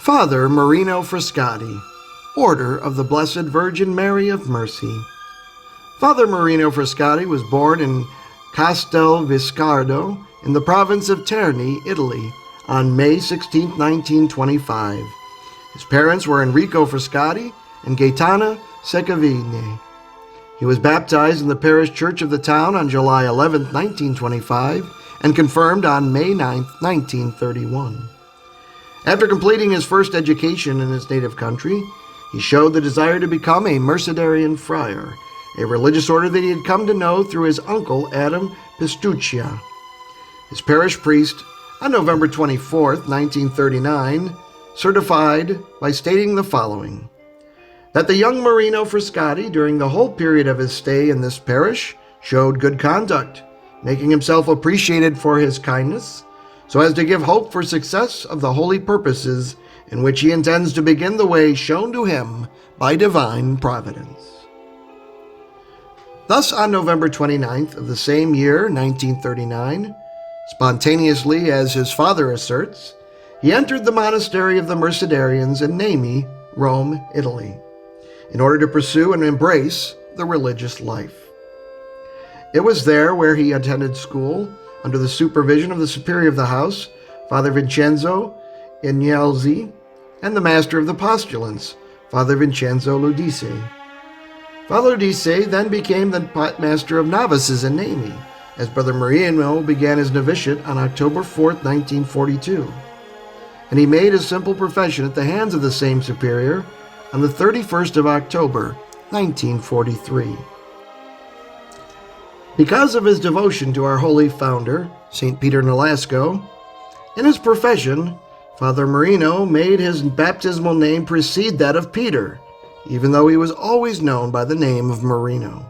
Father Marino Frascati, Order of the Blessed Virgin Mary of Mercy. Father Marino Frascati was born in Castelviscardo in the province of Terni, Italy, on May 16, 1925. His parents were Enrico Frascati and Gaetana Seccavini. He was baptized in the parish church of the town on July 11, 1925, and confirmed on May 9, 1931. After completing his first education in his native country, he showed the desire to become a Mercedarian friar, a religious order that he had come to know through his uncle Adam Pistuccia. His parish priest, on November 24, 1939, certified by stating the following: that the young Marino Frascati, during the whole period of his stay in this parish, showed good conduct, making himself appreciated for his kindness, so as to give hope for success of the holy purposes in which he intends to begin the way shown to him by divine providence. Thus, on November 29th of the same year, 1939, spontaneously as his father asserts, he entered the monastery of the Mercedarians in Nemi, Rome, Italy, in order to pursue and embrace the religious life. It was there where he attended school under the supervision of the superior of the house, Father Vincenzo Ignalzi, and the master of the postulants, Father Vincenzo Ludice. Father Ludice then became the master of novices in Nemi, as Brother Marino began his novitiate on October 4, 1942, and he made his simple profession at the hands of the same superior on the 31st of October, 1943. Because of his devotion to our holy founder, St. Peter Nolasco, in his profession, Father Marino made his baptismal name precede that of Peter, even though he was always known by the name of Marino.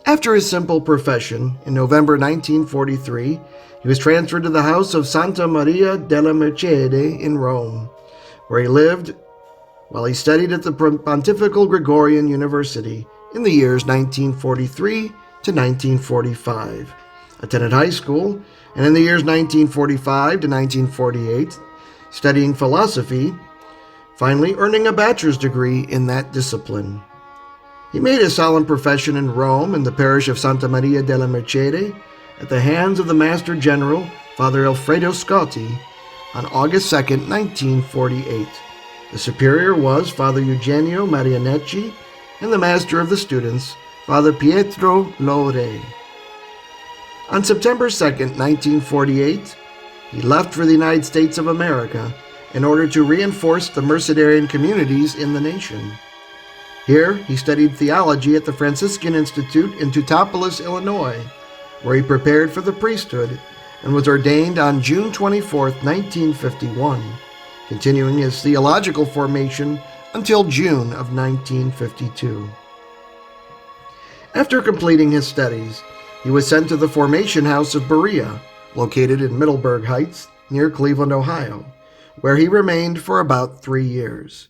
After his simple profession, in November 1943, he was transferred to the house of Santa Maria della Mercede in Rome, where he lived while he studied at the Pontifical Gregorian University in the years 1943 to 1945, attended high school, and in the years 1945 to 1948, studying philosophy, finally earning a bachelor's degree in that discipline. He made his solemn profession in Rome in the parish of Santa Maria della Mercede at the hands of the Master General, Father Alfredo Scotti, on August 2, 1948. The superior was Father Eugenio Marianecci, and the master of the students, Father Pietro LeRoy. On September 2, 1948, he left for the United States of America in order to reinforce the Mercedarian communities in the nation. Here, he studied theology at the Franciscan Institute in Teutopolis, Illinois, where he prepared for the priesthood and was ordained on June 24, 1951, continuing his theological formation until June of 1952. After completing his studies, he was sent to the Formation House of Berea, located in Middleburg Heights, near Cleveland, Ohio, where he remained for about 3 years.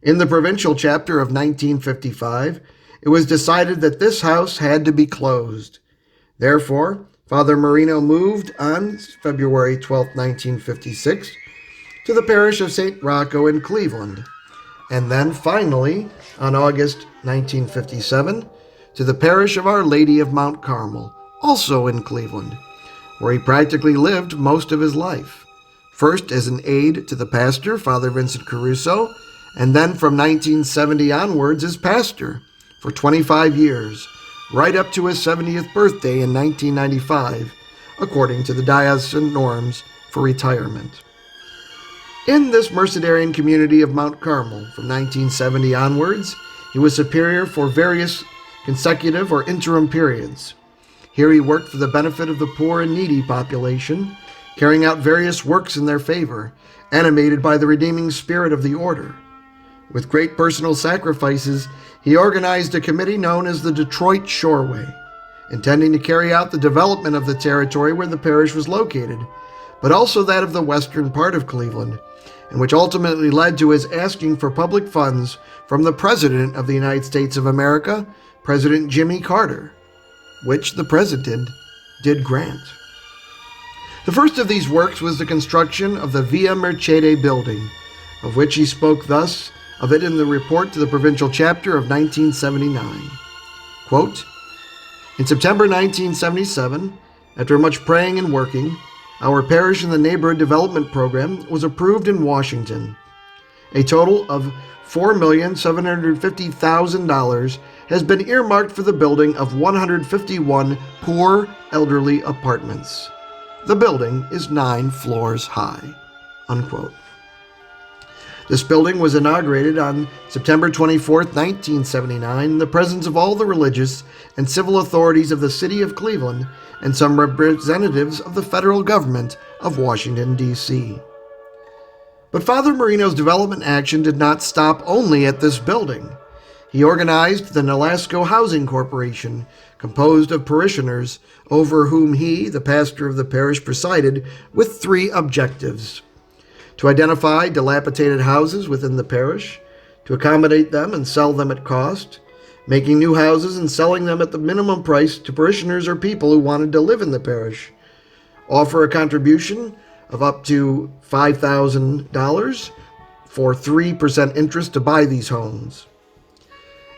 In the provincial chapter of 1955, it was decided that this house had to be closed. Therefore, Father Marino moved on February 12, 1956, to the parish of St. Rocco in Cleveland, and then finally, on August 1957, to the parish of Our Lady of Mount Carmel, also in Cleveland, where he practically lived most of his life, first as an aide to the pastor, Father Vincent Caruso, and then from 1970 onwards as pastor for 25 years, right up to his 70th birthday in 1995, according to the diocesan norms for retirement. In this Mercedarian community of Mount Carmel, from 1970 onwards, he was superior for various consecutive or interim periods. Here he worked for the benefit of the poor and needy population, carrying out various works in their favor, animated by the redeeming spirit of the order. With great personal sacrifices, he organized a committee known as the Detroit Shoreway, intending to carry out the development of the territory where the parish was located, but also that of the western part of Cleveland, and which ultimately led to his asking for public funds from the President of the United States of America, President Jimmy Carter, which the President did grant. The first of these works was the construction of the Via Mercede building, of which he spoke thus of it in the report to the provincial chapter of 1979. Quote, "In September 1977, after much praying and working, our parish in the neighborhood development program was approved in Washington. A total of $4,750,000 has been earmarked for the building of 151 poor elderly apartments. The building is 9 floors high." Unquote. This building was inaugurated on September 24, 1979, in the presence of all the religious and civil authorities of the city of Cleveland and some representatives of the federal government of Washington, D.C. But Father Marino's development action did not stop only at this building. He organized the Nolasco Housing Corporation, composed of parishioners, over whom he, the pastor of the parish, presided, with 3 objectives: to identify dilapidated houses within the parish, to accommodate them and sell them at cost, making new houses and selling them at the minimum price to parishioners or people who wanted to live in the parish, offer a contribution of up to $5,000 for 3% interest to buy these homes.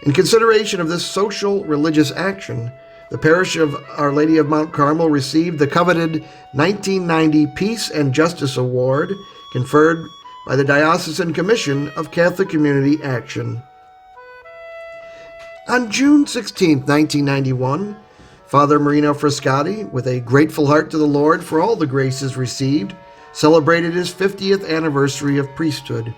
In consideration of this social religious action, the parish of Our Lady of Mount Carmel received the coveted 1990 Peace and Justice Award conferred by the Diocesan Commission of Catholic Community Action. On June 16, 1991, Father Marino Frascati, with a grateful heart to the Lord for all the graces received, celebrated his 50th anniversary of priesthood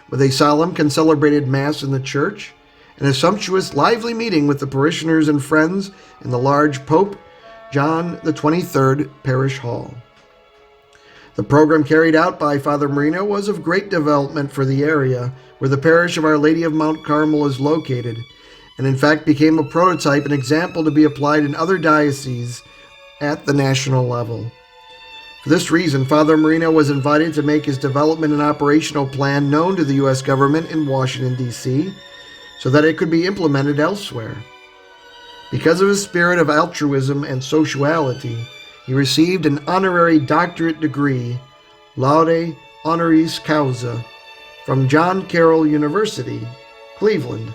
with a solemn concelebrated Mass in the church and a sumptuous, lively meeting with the parishioners and friends in the large Pope John XXIII Parish Hall. The program carried out by Father Marino was of great development for the area where the parish of Our Lady of Mount Carmel is located, and in fact became a prototype and example to be applied in other dioceses at the national level. For this reason, Father Marino was invited to make his development and operational plan known to the U.S. government in Washington, D.C., so that it could be implemented elsewhere. Because of his spirit of altruism and sociality, he received an honorary doctorate degree, laude honoris causa, from John Carroll University, Cleveland,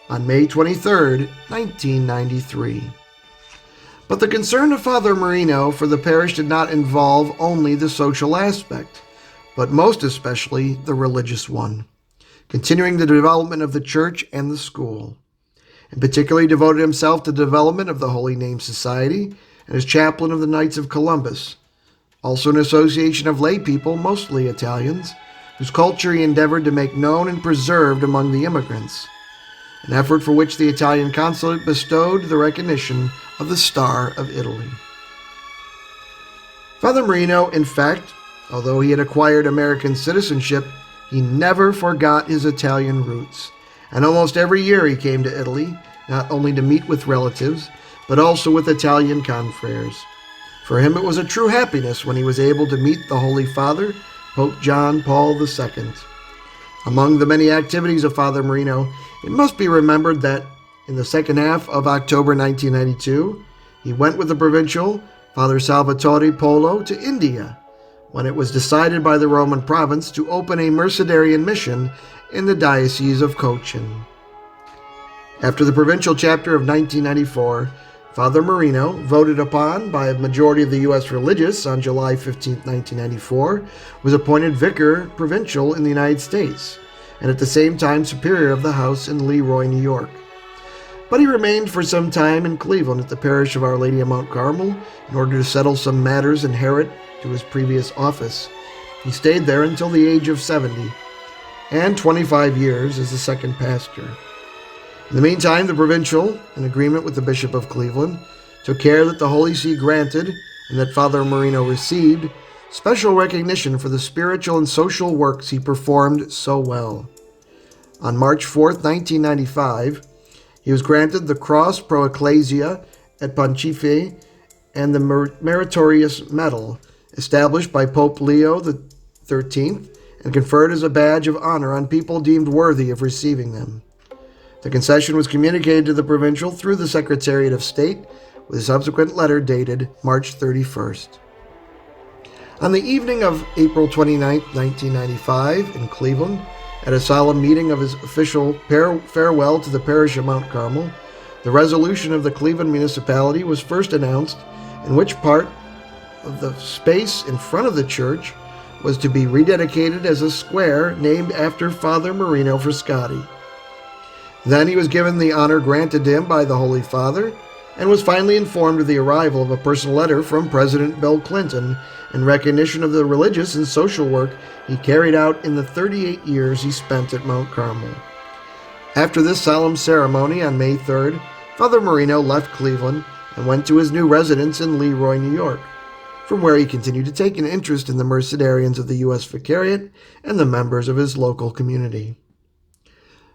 on May 23, 1993. But the concern of Father Marino for the parish did not involve only the social aspect, but most especially the religious one, continuing the development of the church and the school. In particular, he devoted himself to the development of the Holy Name Society and as chaplain of the Knights of Columbus, also an association of lay people, mostly Italians, whose culture he endeavored to make known and preserved among the immigrants, an effort for which the Italian consulate bestowed the recognition of the Star of Italy. Father Marino, in fact, although he had acquired American citizenship, he never forgot his Italian roots, and almost every year he came to Italy, not only to meet with relatives, but also with Italian confreres. For him it was a true happiness when he was able to meet the Holy Father, Pope John Paul II. Among the many activities of Father Marino, it must be remembered that in the second half of October 1992, he went with the provincial, Father Salvatore Polo, to India, when it was decided by the Roman province to open a Mercedarian mission in the Diocese of Cochin. After the provincial chapter of 1994, Father Marino, voted upon by a majority of the U.S. religious on July 15, 1994, was appointed vicar provincial in the United States, and at the same time superior of the house in LeRoy, New York. But he remained for some time in Cleveland at the parish of Our Lady of Mount Carmel in order to settle some matters inherent to his previous office. He stayed there until the age of 70, and 25 years as the second pastor. In the meantime, the provincial, in agreement with the Bishop of Cleveland, took care that the Holy See granted, and that Father Marino received, special recognition for the spiritual and social works he performed so well. On March 4, 1995, he was granted the Cross Pro Ecclesia et Pontifice and the Meritorious Medal, established by Pope Leo XIII and conferred as a badge of honor on people deemed worthy of receiving them. The concession was communicated to the provincial through the Secretariat of State, with a subsequent letter dated March 31st. On the evening of April 29, 1995, in Cleveland, At a solemn meeting of his official farewell to the parish of Mount Carmel, the resolution of the Cleveland municipality was first announced, in which part of the space in front of the church was to be rededicated as a square named after Father Marino Frascati. Then he was given the honor granted him by the Holy Father, and was finally informed of the arrival of a personal letter from President Bill Clinton in recognition of the religious and social work he carried out in the 38 years he spent at Mount Carmel. After this solemn ceremony on May 3rd, Father Marino left Cleveland and went to his new residence in LeRoy, New York, from where he continued to take an interest in the Mercedarians of the U.S. Vicariate and the members of his local community.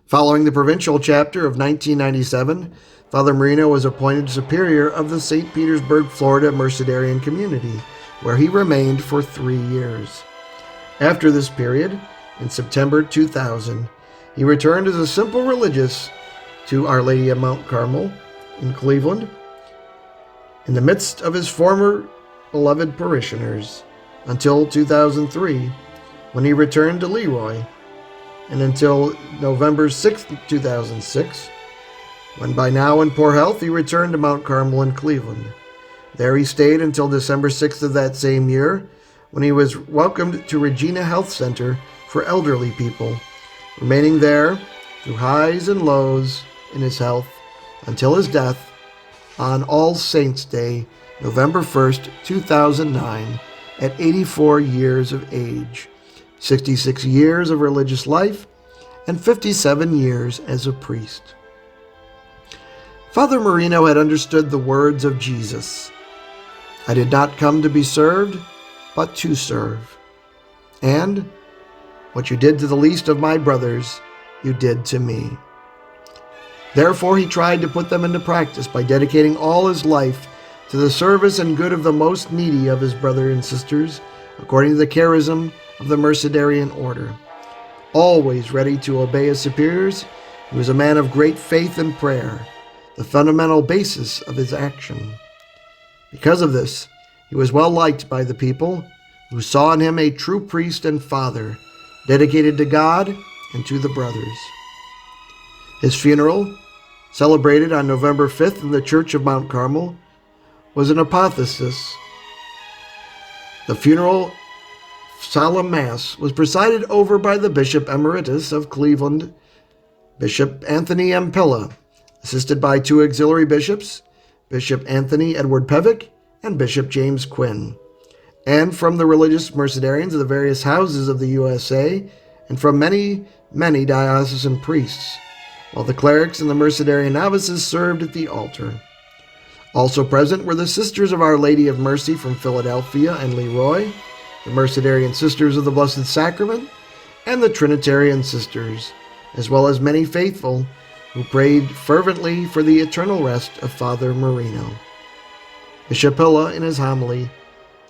Following the provincial chapter of 1997, Father Marino was appointed superior of the St. Petersburg, Florida Mercedarian community, where he remained for 3 years. After this period, in September 2000, he returned as a simple religious to Our Lady of Mount Carmel in Cleveland, in the midst of his former beloved parishioners, until 2003, when he returned to LeRoy, and until November 6, 2006, when by now in poor health he returned to Mount Carmel in Cleveland. There he stayed until December 6th of that same year, when he was welcomed to Regina Health Center for elderly people, remaining there through highs and lows in his health until his death on All Saints' Day, November 1st, 2009, at 84 years of age, 66 years of religious life, and 57 years as a priest. Father Marino had understood the words of Jesus, "I did not come to be served, but to serve." And, "What you did to the least of my brothers, you did to me." Therefore, he tried to put them into practice by dedicating all his life to the service and good of the most needy of his brothers and sisters, according to the charism of the Mercedarian order. Always ready to obey his superiors, he was a man of great faith and prayer, the fundamental basis of his action. Because of this, he was well liked by the people, who saw in him a true priest and father, dedicated to God and to the brothers. His funeral, celebrated on November 5th in the Church of Mount Carmel, was an apotheosis. The funeral solemn mass was presided over by the Bishop Emeritus of Cleveland, Bishop Anthony M. Pilla, assisted by 2 auxiliary bishops, Bishop Anthony Edward Pevick and Bishop James Quinn, and from the religious Mercedarians of the various houses of the USA, and from many, many diocesan priests, while the clerics and the Mercedarian novices served at the altar. Also present were the Sisters of Our Lady of Mercy from Philadelphia and LeRoy, the Mercedarian Sisters of the Blessed Sacrament, and the Trinitarian Sisters, as well as many faithful who prayed fervently for the eternal rest of Father Marino. Bishop Pilla, in his homily,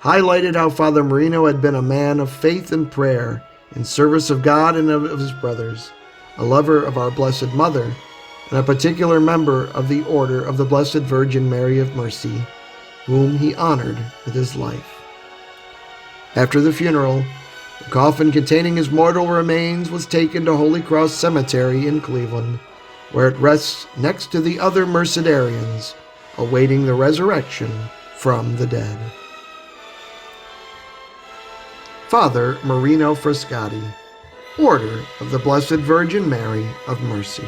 highlighted how Father Marino had been a man of faith and prayer in service of God and of his brothers, a lover of our Blessed Mother, and a particular member of the Order of the Blessed Virgin Mary of Mercy, whom he honored with his life. After the funeral, the coffin containing his mortal remains was taken to Holy Cross Cemetery in Cleveland, where it rests next to the other Mercedarians, awaiting the resurrection from the dead. Father Marino Frascati, Order of the Blessed Virgin Mary of Mercy.